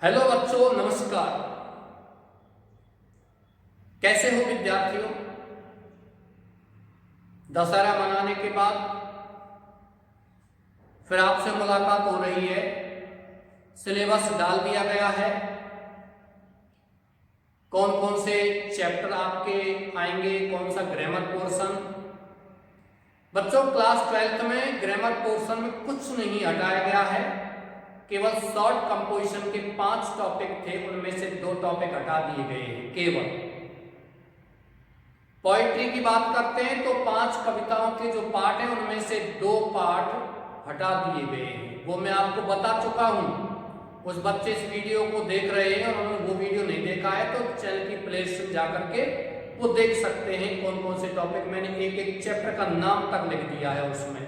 Hello बच्चों, नमस्कार। कैसे हो विद्यार्थियों? दशहरा मनाने के बाद फिर आपसे मुलाकात हो रही है। सिलेबस डाल दिया गया है। कौन कौन से चैप्टर आपके आएंगे, कौन सा ग्रामर पोर्शन। बच्चों, क्लास 12th में ग्रामर पोर्शन में कुछ नहीं हटाया गया है। केवल शॉर्ट कंपोजिशन के 5 टॉपिक थे, उनमें से 2 टॉपिक हटा दिए गए हैं। केवल पोइट्री की बात करते हैं तो 5 कविताओं के जो पार्ट हैं उनमें से 2 पार्ट हटा दिए गए हैं। वो मैं आपको बता चुका हूं। उस बच्चे इस वीडियो को देख रहे हैं और उन्होंने वो वीडियो नहीं देखा है तो चैनल की प्लेलिस्ट में जाकर के वो देख सकते हैं कौन कौन से टॉपिक मैंने एक एक चैप्टर का नाम तक लिख दिया है। उसमें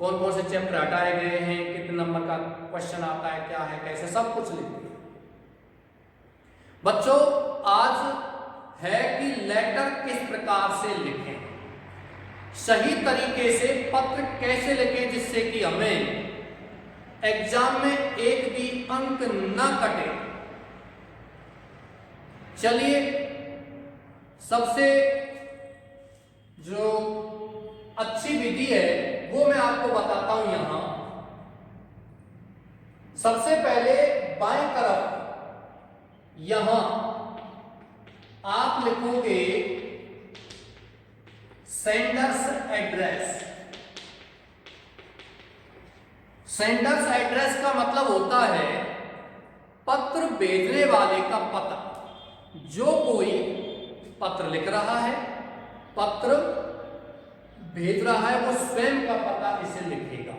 कौन कौन से चैप्टर हटाए गए हैं, कितने नंबर का क्वेश्चन आता है, क्या है, कैसे, सब कुछ लिख दिया। बच्चों, आज है कि लेटर किस प्रकार से लिखें, सही तरीके से पत्र कैसे लिखें जिससे कि हमें एग्जाम में एक भी अंक न कटे। चलिए, सबसे जो अच्छी विधि है वो मैं आपको बताता हूं। यहां सबसे पहले बाएं तरफ यहां आप लिखोगे सेंडर्स एड्रेस। सेंडर्स एड्रेस का मतलब होता है पत्र भेजने वाले का पता। जो कोई पत्र लिख रहा है, पत्र भेज रहा है, वो स्वयं का पता इसे लिखेगा।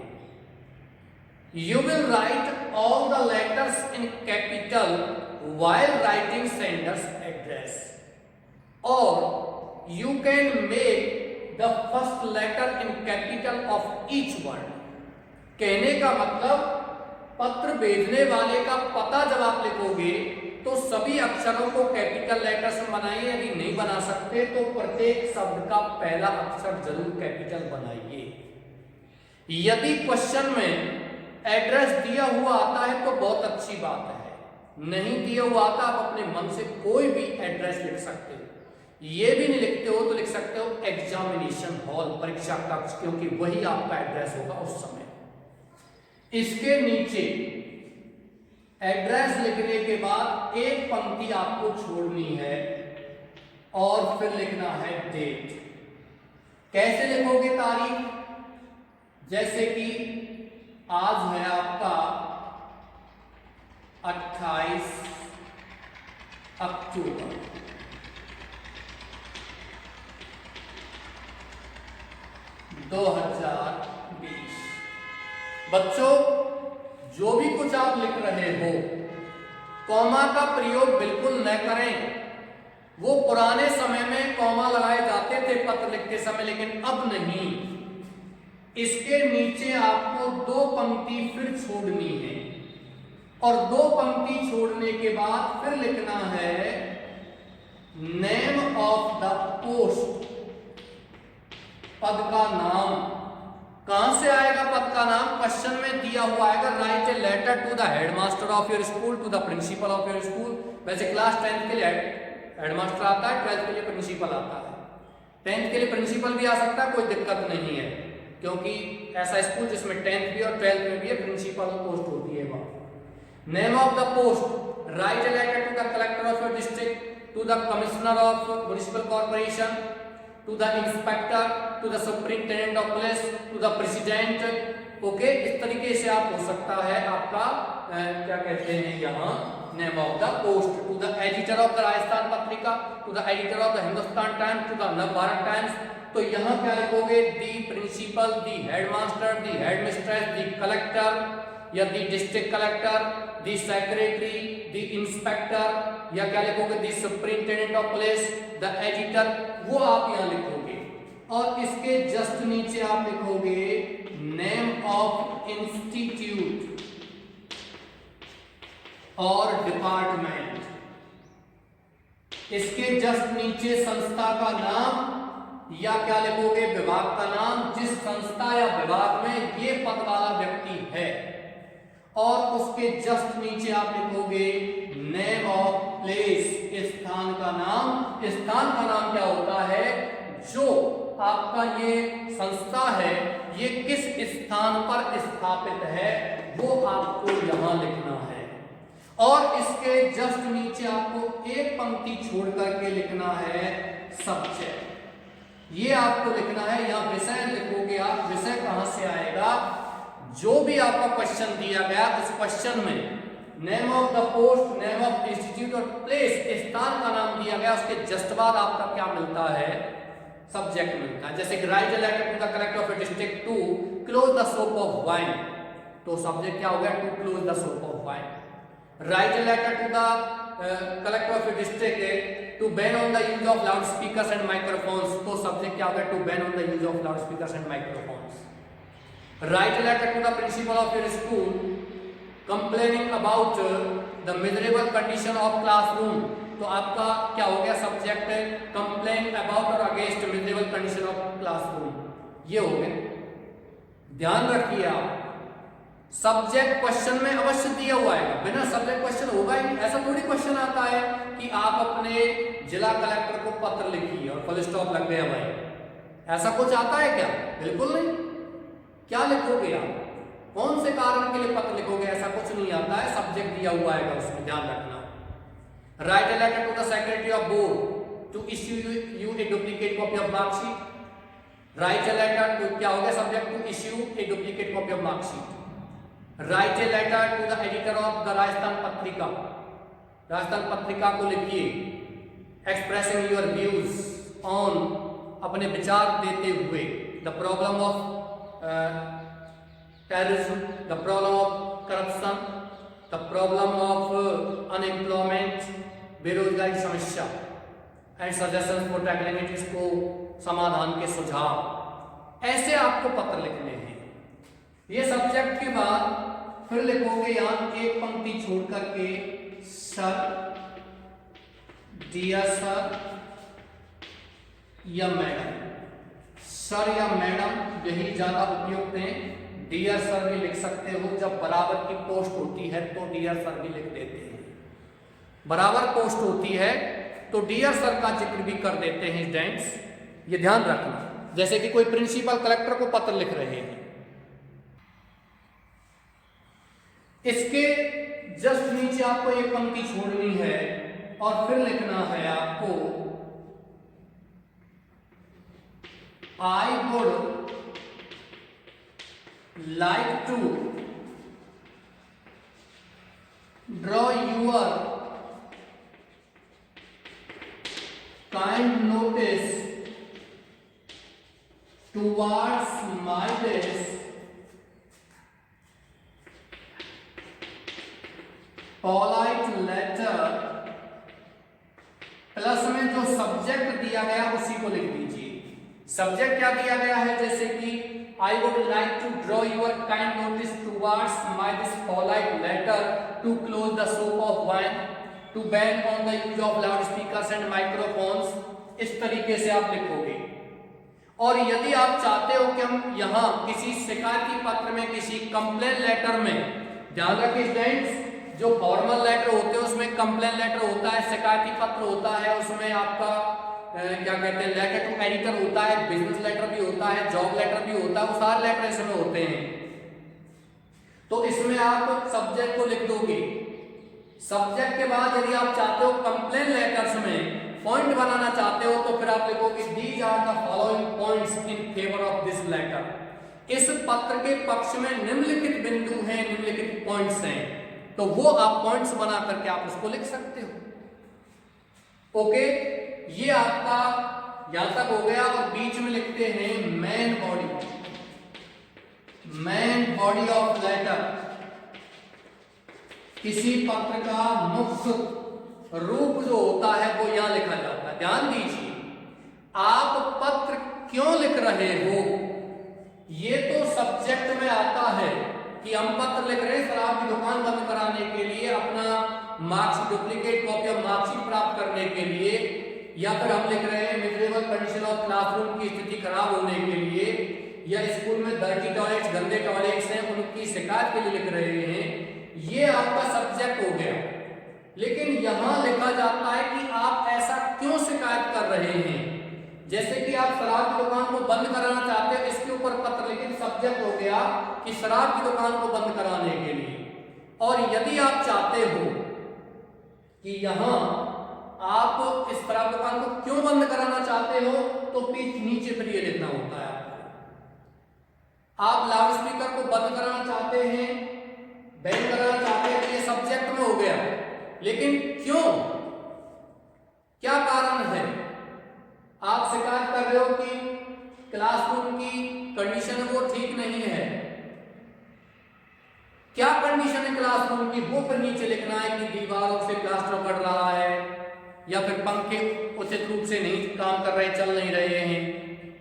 You will write all the letters in capital while writing sender's address, or you can make the first letter in capital of each word। कहने का मतलब पत्र भेजने वाले का पता जब आप लिखोगे तो सभी अक्षरों को कैपिटल लेटर्स में बनाइए। यदि नहीं बना सकते तो प्रत्येक शब्द का पहला अक्षर जरूर कैपिटल बनाइए। यदि क्वेश्चन में एड्रेस दिया हुआ आता है तो बहुत अच्छी बात है, नहीं दिया हुआ आता आप अपने मन से कोई भी एड्रेस लिख सकते हो। ये भी नहीं लिखते हो तो लिख सकते हो एग्जामिनेशन हॉल, परीक्षा कक्ष, क्योंकि वही आपका एड्रेस होगा उस समय। इसके नीचे एड्रेस लिखने के बाद एक पंक्ति आपको छोड़नी है और फिर लिखना है डेट। कैसे लिखोगे तारीख? जैसे कि आज है आपका 28 अक्टूबर, बच्चों, जो भी कुछ आप लिख रहे हो कॉमा का प्रयोग बिल्कुल न करें। वो पुराने समय में कॉमा लगाए जाते थे पत्र लिखते समय, लेकिन अब नहीं। इसके नीचे आपको 2 पंक्ति फिर छोड़नी है और 2 पंक्ति छोड़ने के बाद फिर लिखना है नेम ऑफ द पोस्ट, पद का नाम। कहां से आएगा पद का नाम? क्वेश्चन में दिया हुआ आएगा write a letter to the headmaster of your school, to the principal of your school. वैसे क्लास 10th के लिए हेडमास्टर आता है, 12th के लिए प्रिंसिपल आता है। 10th के लिए प्रिंसिपल भी आ सकता है, कोई दिक्कत नहीं है, क्योंकि ऐसा स्कूल जिसमें 10th भी और 12th में भी प्रिंसिपल पोस्ट होती है वहां। Name of the post, write a letter to the collector of your district, to the commissioner of municipal corporation, to the inspector, to the superintendent of police, to the president। Okay, इस तरीके से आप हो सकता है आपका क्या कहते हैं यहाँ name of the post. To the editor of the Rajasthan Patrika, to the editor of the Hindustan Times, to the Nav Bharat Times. तो यहाँ क्या लिखोगे? The principal, the headmaster, the headmistress, the collector या the district collector, the secretary, the inspector, या क्या लिखोगे? The superintendent of police, the editor, वो आप यहां लिखोगे। और इसके जस्ट नीचे आप लिखोगे नेम ऑफ इंस्टीट्यूट और डिपार्टमेंट। इसके जस्ट नीचे संस्था का नाम या क्या लिखोगे? विभाग का नाम, जिस संस्था या विभाग में ये पद वाला व्यक्ति है। और उसके जस्ट नीचे आप लिखोगे नेम ऑफ प्लेस, स्थान का नाम। स्थान का नाम क्या होता है, जो आपका ये संस्था है ये किस स्थान पर स्थापित है वो आपको यहां लिखना है। और इसके जस्ट नीचे आपको एक पंक्ति छोड़ करके लिखना है सब्जेक्ट, ये आपको लिखना है। यहां विषय लिखोगे आप, विषय कहां से आएगा, जो भी आपका क्वेश्चन दिया गया उस क्वेश्चन में name of the post, name of institute और प्लेस, स्थान का नाम दिया गया, उसके जस्ट बाद आपका क्या मिलता है, सब्जेक्ट मिलता है। जैसे write a letter to the collector of district to close the shop of wine, तो सब्जेक्ट क्या हो गया, to close the shop of wine. Write a letter to the collector of district to ban on the use of loud speakers and microphones, तो subject क्या हो गया, to ban on the use of loud speakers and microphones. Write a letter to the principal of your school complaining about the miserable condition of classroom, तो आपका क्या हो गया, subject complain about और against miserable condition of classroom, ये हो गया। ध्यान रखिए आप, सब्जेक्ट क्वेश्चन में अवश्य दिया हुआ है, बिना सब्जेक्ट क्वेश्चन होगा ही नहीं। ऐसा थोड़ी क्वेश्चन आता है कि आप अपने जिला कलेक्टर को पत्र लिखिए और फुल स्टॉप लग गया भाई, ऐसा कुछ आता है क्या, बिल्कुल नहीं। क्या लिखोगे आप, कौन से कारण के लिए पत्र लिखोगे, ऐसा कुछ नहीं आता है, सब्जेक्ट दिया हुआ है उसमें, ध्यान रखना। Write a letter to the secretary of board to issue you a duplicate copy of marksheet. Write a letter to, क्या हो गया subject, to issue a duplicate copy of marksheet. Write a letter to the editor of the Rajasthan Patrika, Rajasthan पत्रिका को लिखिए, expressing your views on, अपने विचार देते हुए, the problem of terrorism, the problem of corruption, the problem of unemployment, बेरोजगारी समस्या, and suggestions for tackling it, इसको समाधान के सुझाव, ऐसे आपको पत्र लिखने हैं। ये सब्जेक्ट के बाद फिर लिखोगे यहां एक पंक्ति छोड़ करके, सर, डियर सर या मैडम, सर या मैडम यही ज्यादा उपयुक्त है। डियर सर भी लिख सकते हो, जब बराबर की पोस्ट होती है तो डियर सर भी लिख देते हैं, बराबर पोस्ट होती है तो डियर सर का जिक्र भी कर देते हैं स्टूडेंट्स, ये ध्यान रखना। जैसे कि कोई प्रिंसिपल कलेक्टर को पत्र लिख रहे हैं, इसके जस्ट नीचे आपको एक पंक्ति छोड़नी है और फिर लिखना है आपको, I would like to draw your kind notice towards my this polite letter, plus में जो सब्जेक्ट दिया गया उसी को लिख दीजिए। सब्जेक्ट क्या दिया गया है, जैसे कि I would like to draw your kind notice towards my this polite letter to close the shop of wine, to ban on the use of loudspeakers and microphones, इस तरीके से आप लिखोगे। और यदि आप चाहते हो कि हम यहाँ किसी शिकायती पत्र में, किसी कंप्लेन लेटर में, ध्यान रखिए स्टूडेंट्स, जो फॉर्मल लेटर होते हैं उसमें कंप्लेन लेटर होता है, शिकायती पत्र होता है, उसमें आपका क्या कहते हैं, लेटर टू एडिटर होता है, बिजनेस लेटर भी होता है, जॉब लेटर भी होता है, वो सारे लेटर इसमें होते हैं। तो इसमें आप सब्जेक्ट को लिख दोगे। सब्जेक्ट के बाद यदि आप चाहते हो कंप्लेन लेटर्स में पॉइंट बनाना चाहते हो तो फिर आप लिखोगे these are the following points in favour of this letter. इस पत्र के पक्ष में निम्नलिखित बिंदु हैं, निम्नलिखित पॉइंट्स हैं, तो वो आप पॉइंट्स बना करके आप उसको लिख सकते हो। ओके, ये आपका यहां तक हो गया। और बीच में लिखते हैं main body, main body of letter, किसी पत्र का मुख्य रूप जो होता है वो यहां लिखा जाता है। ध्यान दीजिए, आप पत्र क्यों लिख रहे हो, ये तो सब्जेक्ट में आता है कि हम पत्र लिख रहे हैं शराब की दुकान बंद कराने के लिए, अपना marks duplicate copy of marksheet प्राप्त करने के लिए, या फिर हम लिख रहे हैं मिजरेबल कंडीशन ऑफ क्लासरूम की स्थिति खराब होने के लिए, या स्कूल में डर्टी टॉयलेट्स, गंदे टॉयलेट्स हैं उनकी शिकायत के लिए लिख रहे हैं, यहां लिखा जाता है कि आप ऐसा क्यों शिकायत कर रहे हैं। जैसे कि आप शराब की दुकान को बंद कराना चाहते हैं, इसके ऊपर पत्र लिखित सब्जेक्ट हो गया कि शराब की दुकान को बंद कराने के लिए। और यदि आप चाहते हो कि यहां आप इस शराब दुकान को क्यों बंद कराना चाहते हो, तो नीचे पर ये लिखना होता है। आप लाउड स्पीकर को बंद कराना चाहते हैं, बैन कराना चाहते हैं, तो ये सब्जेक्ट में हो गया। लेकिन क्यों, क्या कारण है? आप शिकायत कर रहे हो कि क्लासरूम की कंडीशन वो ठीक नहीं है। क्या कंडीशन है क्लासरूम की, वो पर नीचे लिखना है कि दीवारों से प्लास्टर पड़ रहा है, या फिर पंखे उचित रूप से नहीं काम कर रहे, चल नहीं रहे हैं,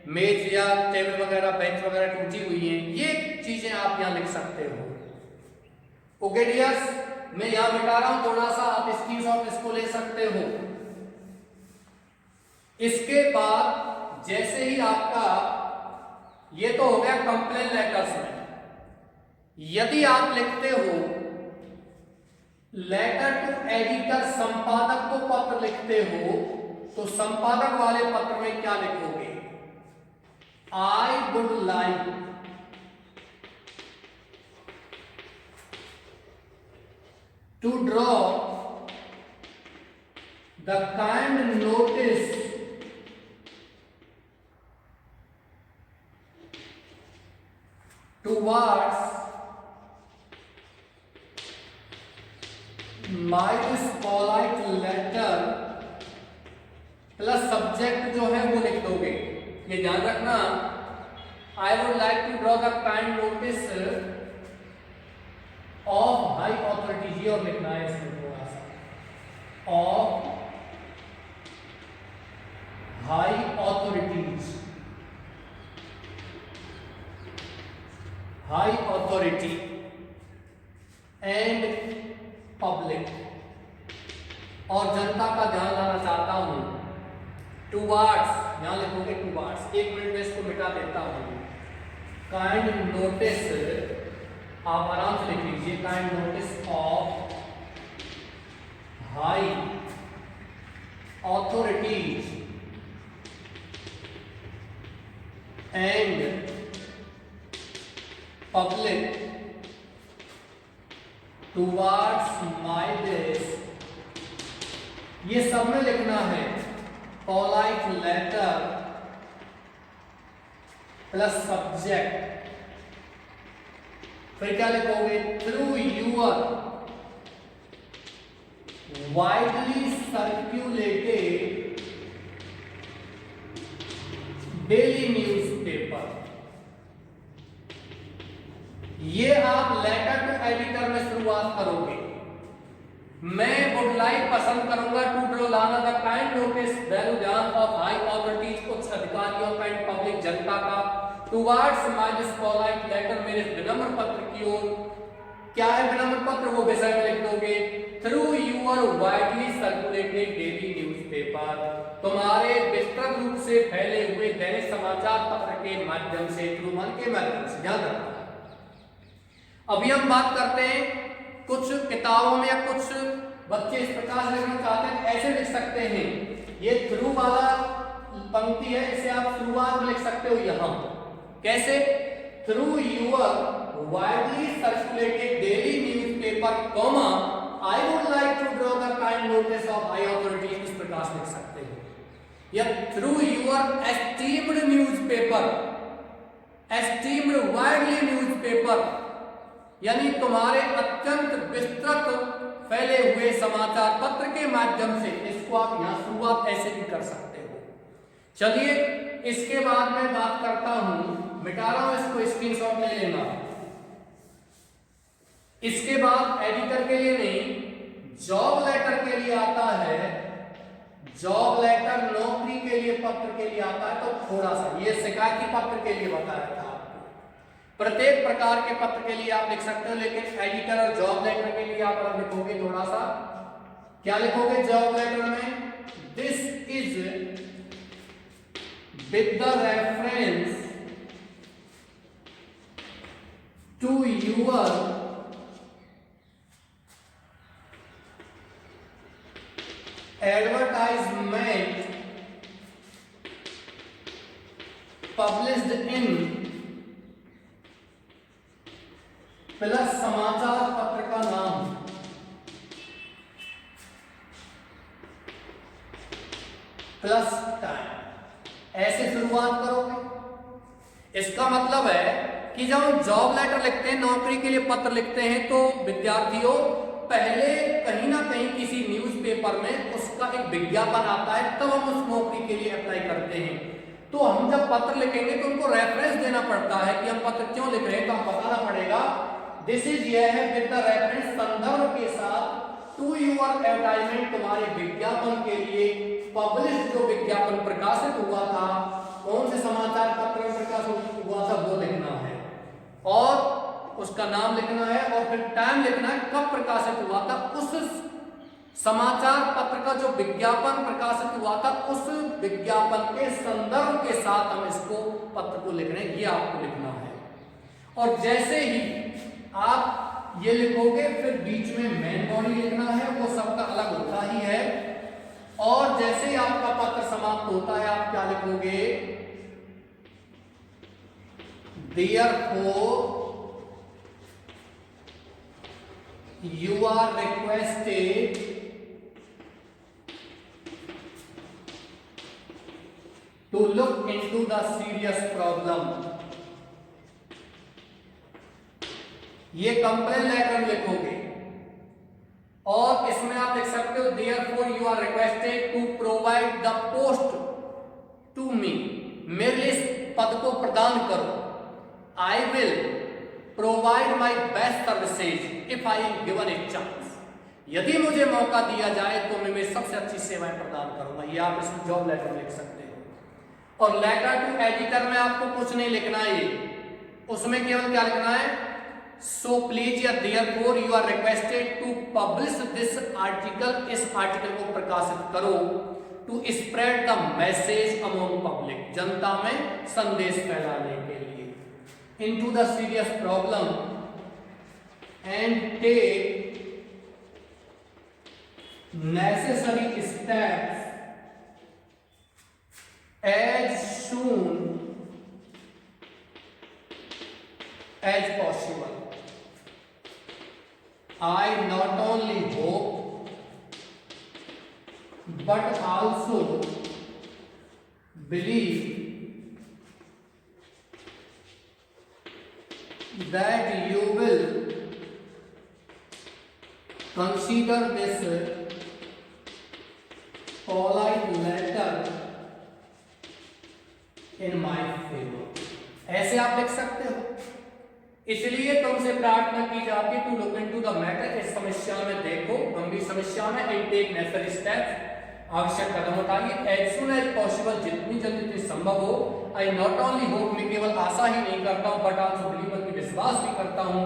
मेज या टेबल वगैरह बेंच वगैरह टूटी हुई हैं। ये चीजें आप यहां लिख सकते हो। ओके डियर्स, मैं यहां मिटा रहा हूं थोड़ा सा, आप स्क्रीनशॉट इसको ले सकते हो। इसके बाद जैसे ही आपका ये तो हो गया कंप्लेन लेटर्स में, यदि आप लिखते हो लेटर टू एडिटर, संपादक को पत्र लिखते हो, तो संपादक वाले पत्र में क्या लिखोगे? I would like to draw the kind notice towards my this polite letter plus subject जो है वो लिख दोगे। ये ध्यान रखना, I would like to draw the kind notice of high authorities, और लिखना है इसमें थोड़ा सा, of high authorities, high authority and public, और जनता का ध्यान लाना चाहता हूं। टुवार्ड्स, यहां लिखोगे टुवार्ड्स, 1 मिनट में इसको मिटा देता हूं। काइंड नोटिस, आप आराम से लिख लीजिए, kind notice of high authorities and public towards my this, ये सब में लिखना है पोलाइट लेटर प्लस सब्जेक्ट। फिर क्या लिखोगे? Through your widely circulated daily newspaper. ये आप लेटर टू एडिटर में शुरुआत करोगे। मैं वुड लाइक पसंद करूंगा टू ड्रॉ लाना द काइंड नोटिस, वैल्यू ध्यान ऑफ हाई ऑथोरिटीज, उच्च अधिकारियों का एंड पब्लिक, जनता का, towards my this polite letter, मेरे विनम्र पत्र की ओर। क्या है विनम्र पत्र? वो विषय में लिख दोगे। Through your widely circulated daily newspaper, तुम्हारे विस्तृत रूप से फैले हुए दैनिक समाचार पत्र के माध्यम से, थ्रू मन के माध्यम से, ध्यान रखना। अभी हम बात करते हैं कुछ किताबों में या कुछ बच्चे इस प्रकार से लिखना चाहते हैं, ऐसे लिख सकते हैं। ये थ्रू वाला पंक्ति है, इसे आप शुरुआत में लिख सकते हो यहां। कैसे? Through your widely circulated daily newspaper, comma I would like to draw the kind notice of high authorities, इस प्रकार से लिख सकते हो। या through your esteemed newspaper, esteemed widely newspaper, यानी तुम्हारे अत्यंत विस्तृत फैले हुए समाचार पत्र के माध्यम से। इसको आप यहां शुरुआत ऐसे भी कर सकते हो। चलिए इसके बाद मैं बात करता हूं, मिटा रहा हूं इसको, स्क्रीनशॉट ले लेना। इसके बाद एडिटर के लिए नहीं, जॉब लेटर के लिए आता है। जॉब लेटर नौकरी के लिए, पत्र के लिए आता है। तो थोड़ा सा ये शिकायती पत्र के लिए बताया था। प्रत्येक प्रकार के पत्र के लिए आप लिख सकते हो, लेकिन एडिटर और जॉब लेटर के लिए आप अलग लिखोगे थोड़ा सा। क्या लिखोगे जॉब लेटर में? This is with the reference to your advertisement published in plus समाचार पत्र का नाम प्लस टाइम, ऐसे शुरुआत करोगे। इसका मतलब है कि जब हम जॉब लेटर लिखते हैं, नौकरी के लिए पत्र लिखते हैं, तो विद्यार्थियों पहले कहीं ना कहीं किसी न्यूज़पेपर में उसका एक विज्ञापन आता है, तब हम उस नौकरी के लिए अप्लाई करते हैं। तो हम जब पत्र लिखेंगे तो उनको रेफरेंस देना पड़ता है कि हम पत्र क्यों लिख रहे हैं, तो हम बताना पड़ेगा दिस इज यह है विद द रेफरेंस, संदर्भ के साथ, टू योर एडवर्टाइजमेंट, तुम्हारे विज्ञापन के लिए, पब्लिश जो विज्ञापन प्रकाशित हुआ था, कौन से समाचार पत्र में प्रकाशित हुआ था वो लिखना है, और उसका नाम लिखना है, और फिर टाइम लिखना है कब प्रकाशित हुआ था। उस समाचार पत्र का जो विज्ञापन प्रकाशित हुआ था, उस विज्ञापन के संदर्भ के साथ हम इसको पत्र को लिख रहे हैं, ये आपको लिखना है। और जैसे ही आप ये लिखोगे फिर बीच में मेन बॉडी लिखना है, वो सबका अलग होता ही है। और जैसे ही आपका पत्र समाप्त होता है आप क्या लिखोगे, Therefore you are requested to look into the serious problem। ये कंप्लेन लेटर लिखोगे, और इसमें आप लिख सकते हो Therefore you are requested to provide the post to me, मेरे लिए इस पद को प्रदान करो। I will provide my best services if I am given a chance, यदि मुझे मौका दिया जाए तो मैं मेरी सबसे अच्छी सेवाएं प्रदान करूंगा। ये आप इसमें जॉब लेटर में लिख सकते हो। और लेटर टू एडिटर में आपको कुछ नहीं लिखना है, उसमें केवल क्या लिखना है, so please या therefore you are requested to publish this article, इस आर्टिकल को प्रकाशित करो, to spread the message among public, जनता में संदेश फैलाने के लिए, into the serious problem and take necessary steps as soon as possible। I not only hope but also believe that you will consider this polite letter in my favor। ऐसे आप लिख सकते हो। इसलिए तुमसे प्रार्थना की जाती है to look into the matter, इस समस्या में देखो, गंभीर समस्या में, एंड टेक नेसेसरी स्टेप्स, आवश्यक कदम उठाइए, एज सून एज पॉसिबल, जितनी जल्दी जितनी संभव हो। आई नॉट ओनली होप, मैं केवल आशा ही नहीं करता हूं, बट आल्सो बिलीव, बल्कि विश्वास भी करता हूं,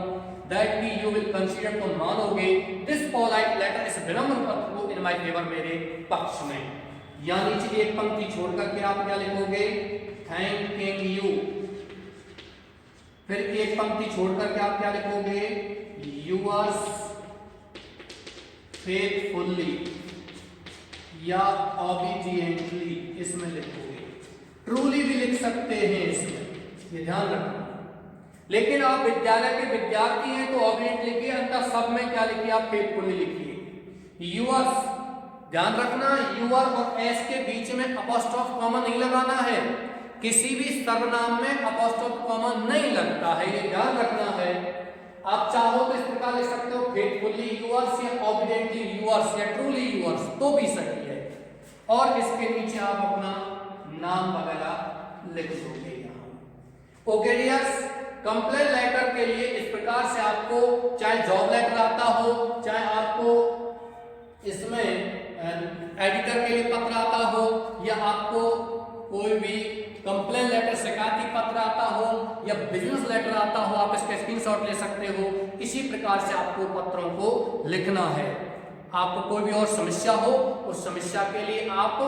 that we you will consider, तुम मानोगे, दिस पोलाइट लेटर, इस विनम्र पत्र को, इन माय फेवर, मेरे पक्ष में। यानी कि एक पंक्ति छोड़ करके आप क्या लिखोगे, थैंकिंग यू। फिर एक पंक्ति छोड़ करके आप क्या लिखोगे, यूअर्स फेथफुली या ऑबिडिएंटली, इसमें लिखोगे। ट्रूली भी लिख सकते हैं इसमें, ये ध्यान रखना। लेकिन आप विद्यालय के विद्यार्थी हैं तो ऑबिडिएंट लिखिए, अंतर सब में क्या लिखिए, आप फेथफुली लिखिए। यूअर्स, ध्यान रखना, यूअर और एस के बीच में अपॉस्ट्रोफ कॉमा नहीं लगाना है। किसी भी सर्वनाम में अपॉस्ट्रोफ कॉमा नहीं लगता है, ये ध्यान रखना है। आप चाहो तो इस प्रकार लिख सकते हो, फेथफुली यूअर्स या ऑबिडिएंटली यूअर्स या ट्रूली यूअर्स, तो भी सही है। और इसके नीचे आप अपना नाम वगैरह लिख दोगे यहाँ। ओके डियर्स, कंप्लेंट लेटर के लिए इस प्रकार से आपको, चाहे जॉब लेटर आता हो, चाहे आपको इसमें एडिटर के लिए पत्र आता हो, या आपको कोई भी कंप्लेंट लेटर, शिकायती पत्र आता हो, या बिजनेस लेटर आता हो, आप इसके स्क्रीनशॉट ले सकते हो। इसी प्रकार से आपको पत्रों को लिखना है। आपको कोई भी और समस्या हो, उस समस्या के लिए आप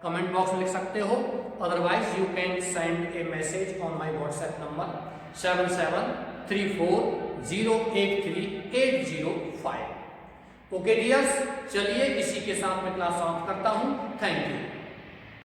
कमेंट बॉक्स में लिख सकते हो। Otherwise you can send A message on my WhatsApp number 7734083805। Okay dears, चलिए इसी के साथ मैं क्लास समाप्त करता हूं। Thank you.